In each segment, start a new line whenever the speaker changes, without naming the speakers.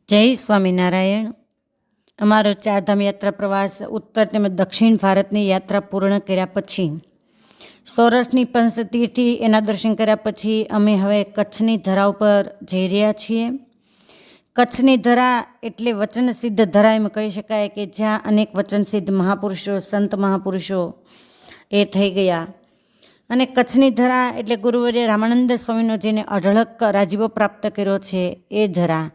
જય સ્વામિનારાયણ. અમારો ચારધામ યાત્રા પ્રવાસ ઉત્તર તેમજ દક્ષિણ ભારતની યાત્રા પૂર્ણ કર્યા પછી સૌરાષ્ટ્રની પંચતીર્થી એના દર્શન કર્યા પછી અમે હવે કચ્છની ધરા ઉપર જઈ રહ્યા છીએ. કચ્છની ધરા એટલે વચનસિદ્ધ ધરા એમ કહી શકાય કે જ્યાં અનેક વચનસિદ્ધ મહાપુરુષો સંત મહાપુરુષો એ થઈ ગયા. અને કચ્છની ધરા એટલે ગુરુવર્ય રામાનંદ સ્વામીનો જેને અઢળક રાજીવો પ્રાપ્ત કર્યો છે એ ધરા.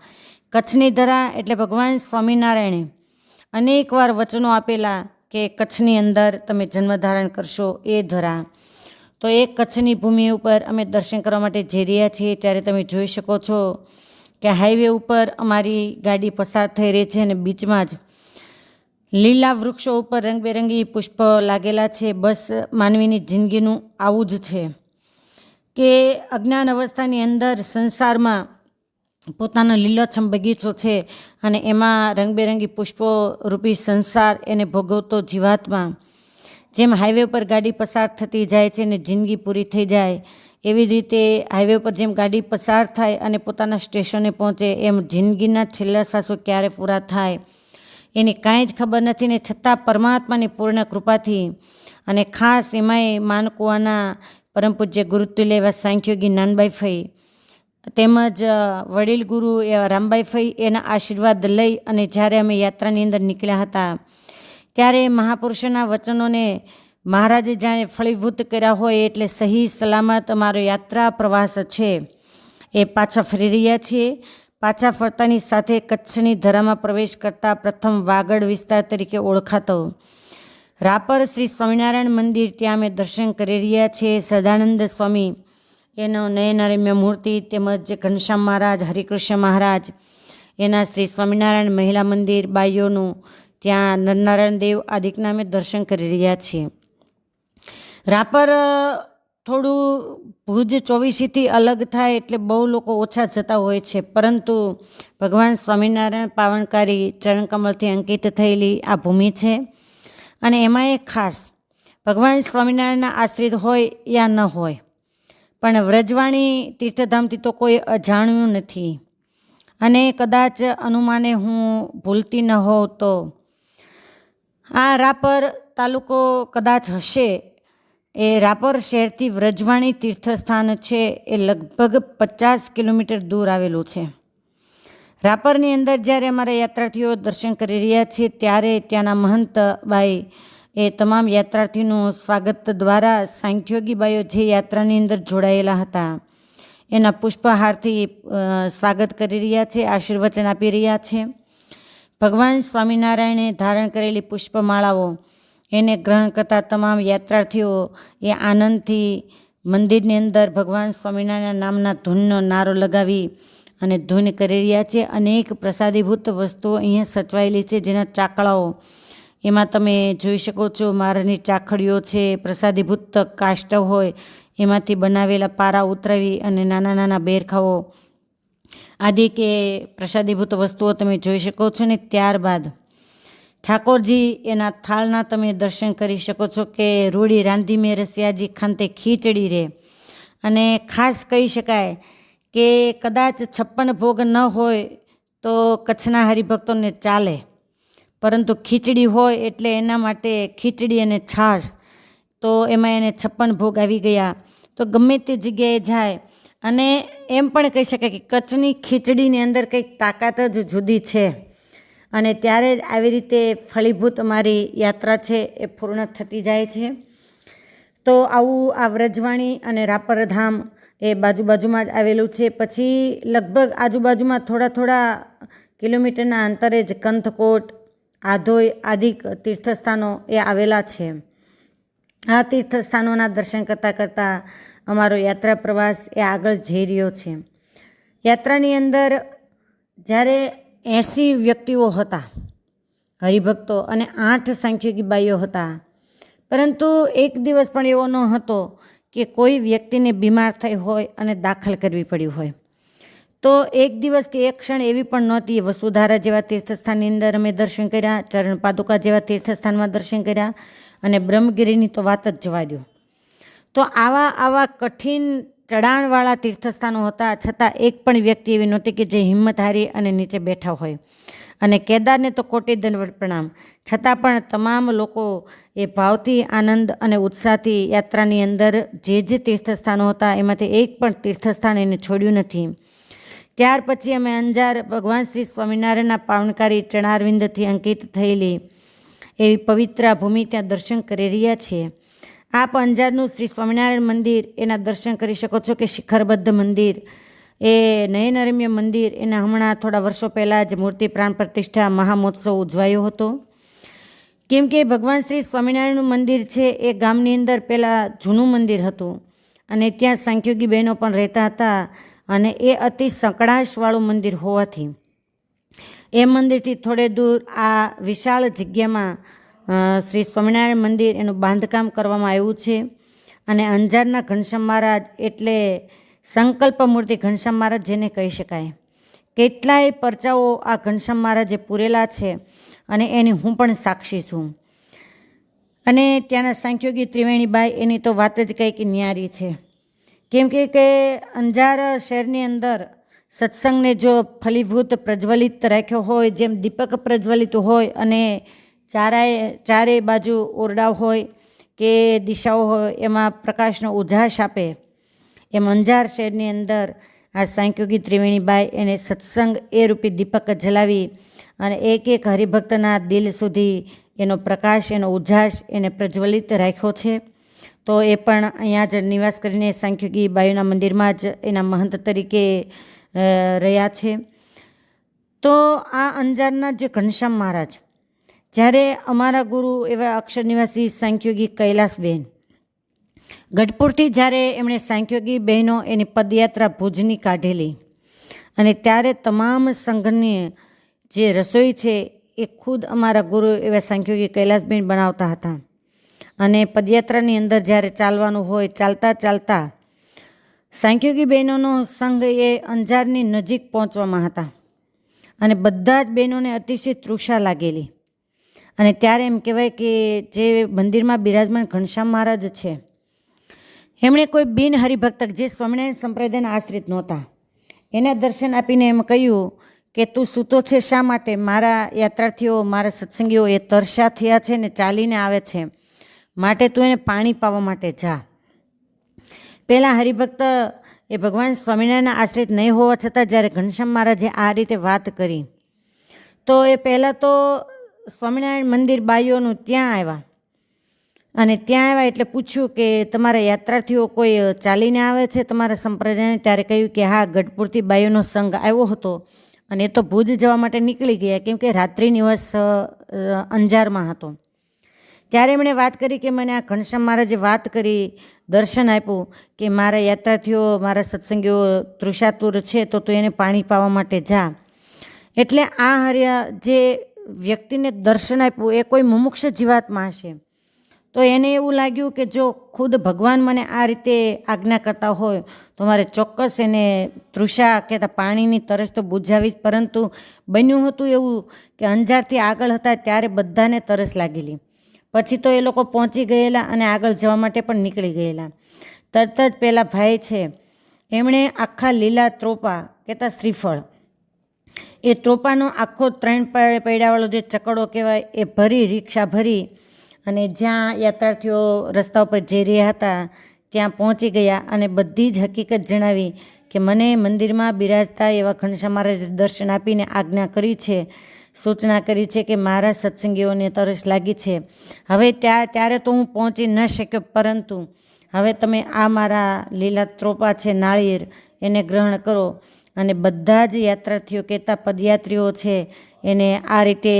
કચ્છની ધરા એટલે ભગવાન સ્વામિનારાયણે અનેકવાર વચનો આપેલા કે કચ્છની અંદર તમે જન્મ ધારણ કરશો એ ધરા. તો એ કચ્છની ભૂમિ ઉપર અમે દર્શન કરવા માટે જઈ રહ્યા છીએ. ત્યારે તમે જોઈ શકો છો કે હાઈવે ઉપર અમારી ગાડી પસાર થઈ રહી છે અને બીચમાં જ લીલા વૃક્ષો ઉપર રંગબેરંગી પુષ્પ લાગેલા છે. બસ માનવીની જિંદગીનું આવું જ છે કે અજ્ઞાન અવસ્થાની અંદર સંસારમાં પોતાનો લીલોછમ બગીચો છે અને એમાં રંગબેરંગી પુષ્પો રૂપી સંસાર એને ભોગવતો જીવાત્મા જેમ હાઈવે પર ગાડી પસાર થતી જાય છે ને જિંદગી પૂરી થઈ જાય, એવી જ રીતે હાઈવે પર જેમ ગાડી પસાર થાય અને પોતાના સ્ટેશને પહોંચે એમ જિંદગીના છેલ્લા શ્વાસો ક્યારે પૂરા થાય એની કાંઈ જ ખબર નથી. ને છતાં પરમાત્માની પૂર્ણ કૃપાથી અને ખાસ એમાંય માનકુવાના પરમ પૂજ્ય ગુરુતુલ્ય એવા સાંખ્યોગી નાનબાઈ ફઈ તેમજ વડીલ ગુરુ એવા રામબાઈ ફઈ એના આશીર્વાદ લઈ અને જ્યારે અમે યાત્રાની અંદર નીકળ્યા હતા ત્યારે મહાપુરુષોના વચનોને મહારાજે જાણે ફળીભૂત કર્યા હોય એટલે સહી સલામત અમારો યાત્રા પ્રવાસ છે એ પાછા ફરી રહ્યા છીએ. પાછા ફરતાની સાથે કચ્છની ધરામાં પ્રવેશ કરતા પ્રથમ વાગડ વિસ્તાર તરીકે ઓળખાતો રાપર શ્રી સ્વામિનારાયણ મંદિર ત્યાં અમે દર્શન કરી રહ્યા છીએ. સદાનંદ સ્વામી એનો નયનારમ્ય મૂર્તિ તેમજ ઘનશ્યામ મહારાજ, હરિકૃષ્ણ મહારાજ એના શ્રી સ્વામિનારાયણ મહિલા મંદિર બાઈઓનું ત્યાં નરનારાયણ દેવ આદિકના અમે દર્શન કરી રહ્યા છીએ. રાપર થોડું ભુજ 24થી અલગ થાય એટલે બહુ લોકો ઓછા જતા હોય છે, પરંતુ ભગવાન સ્વામિનારાયણ પાવનકારી ચરણકમળથી અંકિત થયેલી આ ભૂમિ છે. અને એમાં એક ખાસ ભગવાન સ્વામિનારાયણના આશ્રિત હોય યા ન હોય પણ વ્રજવાણી તીર્થધામથી તો કોઈ અજાણ્યું નથી. અને કદાચ અનુમાને હું ભૂલતી ન હોઉં તો આ રાપર તાલુકો કદાચ હશે એ રાપર શહેરથી વ્રજવાણી તીર્થસ્થાન છે એ લગભગ 50 કિલોમીટર દૂર આવેલું છે. રાપરની અંદર જ્યારે અમારા યાત્રાર્થીઓ દર્શન કરી રહ્યા છે ત્યારે ત્યાંના મહંતબાઈ એ તમામ યાત્રાર્થીનું સ્વાગત દ્વારા સાંખ્યોગીબાઈઓ જે યાત્રાની અંદર જોડાયેલા હતા એના પુષ્પહારથી સ્વાગત કરી રહ્યા છે, આશીર્વચન આપી રહ્યા છે. ભગવાન સ્વામિનારાયણે ધારણ કરેલી પુષ્પમાળાઓ એને ગ્રહણ કરતા તમામ યાત્રાર્થીઓ એ આનંદથી મંદિરની અંદર ભગવાન સ્વામિનારાયણ નામના ધૂનનો નારો લગાવી અને ધૂન કરી રહ્યા છે. અનેક પ્રસાદીભૂત વસ્તુઓ અહીંયા સચવાયેલી છે જેના ચાકળાઓ એમાં તમે જોઈ શકો છો. મહારાજની ચાખડીઓ છે, પ્રસાદીભૂત કાષ્ટવ હોય એમાંથી બનાવેલા પારા ઉતરાવી અને નાના નાના બેરખાઓ આદિ કે પ્રસાદીભૂત વસ્તુઓ તમે જોઈ શકો છો. ને ત્યારબાદ ઠાકોરજી એના થાળના તમે દર્શન કરી શકો છો કે રૂડી રાંધી મેં રસિયાજી ખાંતે ખીચડી રે. અને ખાસ કહી શકાય કે કદાચ 56 ભોગ ન હોય તો કચ્છના હરિભક્તોને ચાલે, પરંતુ ખીચડી હોય એટલે એના માટે ખીચડી અને છાશ, તો એમાં એને 56 ભોગ આવી ગયા. તો ગમે તે જગ્યાએ જાય અને એમ પણ કહી શકાય કે કચ્છની ખીચડીની અંદર કંઈક તાકાત જ જુદી છે. અને ત્યારે જ આવી રીતે ફળીભૂત અમારી યાત્રા છે એ પૂર્ણ થતી જાય છે. તો આવું આ વ્રજવાણી અને રાપર ધામ એ બાજુમાં જ આવેલું છે. પછી લગભગ આજુબાજુમાં થોડા કિલોમીટરના અંતરે જ કંથકોટ, આધોઈ આદિ તીર્થસ્થાનો એ આવેલા છે. આ તીર્થસ્થાનોના દર્શન કરતાં અમારો યાત્રા પ્રવાસ એ આગળ જઈ રહ્યો છે. યાત્રાની અંદર જ્યારે 80 વ્યક્તિઓ હતા હરિભક્તો અને 8 સાંખ્યોગી બાઈઓ હતા, પરંતુ એક દિવસ પણ એવો ન હતો કે કોઈ વ્યક્તિને બીમાર થઈ હોય અને દાખલ કરવી પડી હોય. તો એક દિવસ કે એક ક્ષણ એવી પણ નહોતી. વસુધારા જેવા તીર્થસ્થાનની અંદર અમે દર્શન કર્યા, ચરણ પાદુકા જેવા તીર્થસ્થાનમાં દર્શન કર્યા અને બ્રહ્મગીરીની તો વાત જ જવા દો. તો આવા કઠિન ચઢાણવાળા તીર્થસ્થાનો હતા, છતાં એક પણ વ્યક્તિ એવી નહોતી કે જે હિંમત હારી અને નીચે બેઠા હોય. અને કેદારને તો કોટી દંડવત પ્રણામ, છતાં પણ તમામ લોકો એ ભાવથી, આનંદ અને ઉત્સાહથી યાત્રાની અંદર જે તીર્થસ્થાનો હતા એમાંથી એક પણ તીર્થસ્થાન એને છોડ્યું નથી. ત્યાર પછી અમે અંજાર ભગવાન શ્રી સ્વામિનારાયણના પાવનકારી ચરણારવિંદથી અંકિત થયેલી એવી પવિત્ર ભૂમિ ત્યાં દર્શન કરી રહ્યા છીએ. આપ અંજારનું શ્રી સ્વામિનારાયણ મંદિર એના દર્શન કરી શકો છો કે શિખરબદ્ધ મંદિર, એ નયનરમ્ય મંદિર, એના હમણાં થોડા વર્ષો પહેલાં જ મૂર્તિ પ્રાણ પ્રતિષ્ઠા મહામહોત્સવ ઉજવાયો હતો. કેમ કે ભગવાન શ્રી સ્વામિનારાયણનું મંદિર છે એ ગામની અંદર પહેલાં જૂનું મંદિર હતું અને ત્યાં સાંખ્યોગી બહેનો પણ રહેતા હતા અને એ અતિ સંકળાશવાળું મંદિર હોવાથી એ મંદિરથી થોડે દૂર આ વિશાળ જગ્યામાં શ્રી સ્વામિનારાયણ મંદિર એનું બાંધકામ કરવામાં આવ્યું છે. અને અંજારના ઘનશ્યામ મહારાજ એટલે સંકલ્પ મૂર્તિ ઘનશ્યામ મહારાજ જેને કહી શકાય. કેટલાય પરચાઓ આ ઘનશ્યામ મહારાજે પૂરેલા છે અને એની હું પણ સાક્ષી છું. અને ત્યાંના સાંખ્યોગી ત્રિવેણીબાઈ એની તો વાત જ કંઈક ન્યારી છે. કેમ કે અંજાર શહેરની અંદર સત્સંગને જો ફલીભૂત પ્રજ્વલિત રાખ્યો હોય, જેમ દીપક પ્રજ્વલિત હોય અને ચારે બાજુ ઓરડાઓ હોય કે દિશાઓ હોય એમાં પ્રકાશનો ઉજાસ આપે, એમ અંજાર શહેરની અંદર આ સાંખ્યોગી ત્રિવેણીબાઈ એને સત્સંગ એ રૂપી દીપક જલાવી અને એક એક હરિભક્તના દિલ સુધી એનો પ્રકાશ, એનો ઉજાસ એને પ્રજ્વલિત રાખ્યો છે. તો એ પણ અહીંયા જ નિવાસ કરીને સાંખ્યોગી બાઈઓના મંદિરમાં જ એના મહંત તરીકે રહ્યા છે. તો આ અંજારના જે ઘનશ્યામ મહારાજ, જ્યારે અમારા ગુરુ એવા અક્ષર નિવાસી સાંખ્યોગી કૈલાસબેન ગઢપુરથી જ્યારે એમણે સાંખ્યોગી બહેનો એની પદયાત્રા ભુજની કાઢેલી અને ત્યારે તમામ સંઘની જે રસોઈ છે એ ખુદ અમારા ગુરુ એવા સાંખ્યોગી કૈલાસબેન બનાવતા હતા. અને પદયાત્રાની અંદર જ્યારે ચાલવાનું હોય, ચાલતા ચાલતા સાંખ્યોગી બહેનોનો સંઘ એ અંજારની નજીક પહોંચવામાં હતા અને બધા જ બહેનોને અતિશય તૃષા લાગેલી. અને ત્યારે એમ કહેવાય કે જે મંદિરમાં બિરાજમાન ઘનશ્યામ મહારાજ છે એમણે કોઈ બિન હરિભક્ત જે સ્વામિનારાયણ સંપ્રદાયના આશ્રિત નહોતા એના દર્શન આપીને એમ કહ્યું કે તું સૂતો છે શા માટે? મારા યાત્રાર્થીઓ, મારા સત્સંગીઓ એ તરસ્યા થયા છે ને ચાલીને આવે છે, માટે તું એને પાણી પાવા માટે જા. પહેલાં હરિભક્ત એ ભગવાન સ્વામિનારાયણના આશ્રિત નહીં હોવા છતાં જ્યારે ઘનશ્યામ મહારાજે આ રીતે વાત કરી તો એ પહેલાં તો સ્વામિનારાયણ મંદિર બાઈઓનું ત્યાં આવ્યા અને ત્યાં આવ્યા એટલે પૂછ્યું કે તમારા યાત્રાર્થીઓ કોઈ ચાલીને આવે છે તમારા સંપ્રદાયને? ત્યારે કહ્યું કે હા, ગઢપુરથી બાઈઓનો સંઘ આવ્યો હતો અને એ તો ભુજ જવા માટે નીકળી ગયા કેમ કે રાત્રિ નિવાસ અંજારમાં હતો. ત્યારે એમણે વાત કરી કે મને આ ઘનશ્યામ મહારાજે વાત કરી, દર્શન આપ્યું કે મારા યાત્રાર્થીઓ, મારા સત્સંગીઓ તૃષાતુર છે તો તું એને પાણી પાવા માટે જા. એટલે આ હર્યા જે વ્યક્તિને દર્શન આપ્યું એ કોઈ મુમુક્ષ જીવાત્મા હશે. તો એને એવું લાગ્યું કે જો ખુદ ભગવાન મને આ રીતે આજ્ઞા કરતા હોય તો મારે ચોક્કસ એને તૃષા કહેતા પાણીની તરસ તો બુઝાવી જ. પરંતુ બન્યું હતું એવું કે અંજારથી આગળ હતા ત્યારે બધાને તરસ લાગેલી. પછી તો એ લોકો પહોંચી ગયેલા અને આગળ જવા માટે પણ નીકળી ગયેલા. તરત જ પેલા ભાઈ છે એમણે આખા લીલા ત્રોપા કહેતા શ્રીફળ, એ ત્રોપાનો આખો 3 પૈડાવાળો જે ચકડો કહેવાય એ ભરી, રિક્ષા ભરી અને જ્યાં યાત્રાર્થીઓ રસ્તા ઉપર જઈ રહ્યા હતા ત્યાં પહોંચી ગયા અને બધી જ હકીકત જણાવી કે મને મંદિરમાં બિરાજતા એવા ઘનશ્યામ મહારાજે દર્શન આપીને આજ્ઞા કરી છે, સૂચના કરી છે કે મારા સત્સંગીઓને તરસ લાગી છે. હવે ત્યારે તો હું પહોંચી ન શક્યો, પરંતુ હવે તમે આ મારા લીલા ત્રોપા છે, નાળિયેર, એને ગ્રહણ કરો. અને બધા જ યાત્રાર્થીઓ કહેતા પદયાત્રીઓ છે એને આ રીતે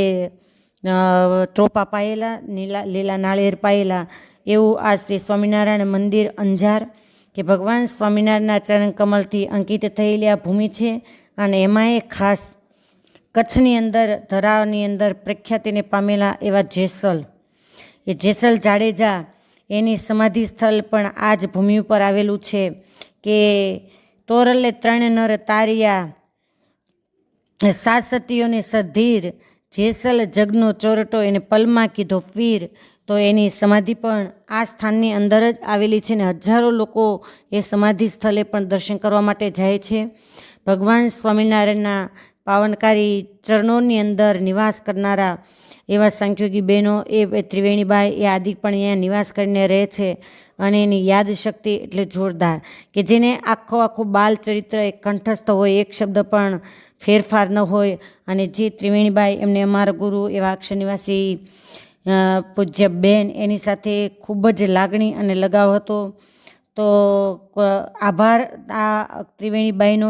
ત્રોપા પાયેલા, લીલા નાળિયેર પાયેલા. એવું આ શ્રી સ્વામિનારાયણ મંદિર અંજાર કે ભગવાન સ્વામિનારાયણના ચરણ કમલથી અંકિત થયેલી આ ભૂમિ છે. અને એમાંય ખાસ કચ્છની અંદર, ધરાની અંદર પ્રખ્યાતિને પામેલા એવા જેસલ, એ જેસલ જાડેજા એની સમાધિ સ્થળ પણ આ જ ભૂમિ ઉપર આવેલું છે કે તોરલે 3 નર તારિયા, સાત સતીઓને સધીર, જેસલ જગનો ચોરટો, એને પલમાં કીધો પીર, તો એની સમાધિ પણ આ સ્થાનની અંદર જ આવેલી છે ને હજારો લોકો એ સમાધિ સ્થળે પણ દર્શન કરવા માટે જાય છે. ભગવાન સ્વામિનારાયણના પાવનકારી ચરણોની અંદર નિવાસ કરનારા એવા સાંખ્યોગી બહેનો એ ત્રિવેણીબાઈ એ આદિ પણ અહીંયા નિવાસ કરીને રહે છે. અને એની યાદ શક્તિ એટલે જોરદાર, કે જેને આખું બાલ ચરિત્ર એક કંઠસ્થ હોય, એક શબ્દ પણ ફેરફાર ન હોય. અને જે ત્રિવેણીબાઈ એમને અમારા ગુરુ એવા અક્ષર નિવાસી પૂજ્ય બેન એની સાથે ખૂબ જ લાગણી અને લગાવ હતો. તો આભાર આ ત્રિવેણીબાઈનો,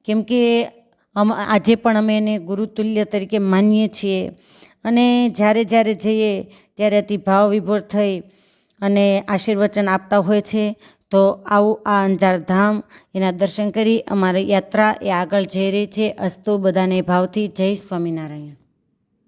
કેમ કે આજે પણ અમે એને ગુરુતુલ્ય તરીકે માનીએ છીએ. અને જ્યારે જ્યારે જઈએ ત્યારે અતિ ભાવ વિભોર થઈ અને આશીર્વચન આપતા હોય છે. તો આવું આ અંજાર ધામ એના દર્શન કરી અમારી યાત્રા એ આગળ જઈ રહી છે. અસ્તુ બધાને ભાવથી જય સ્વામિનારાયણ.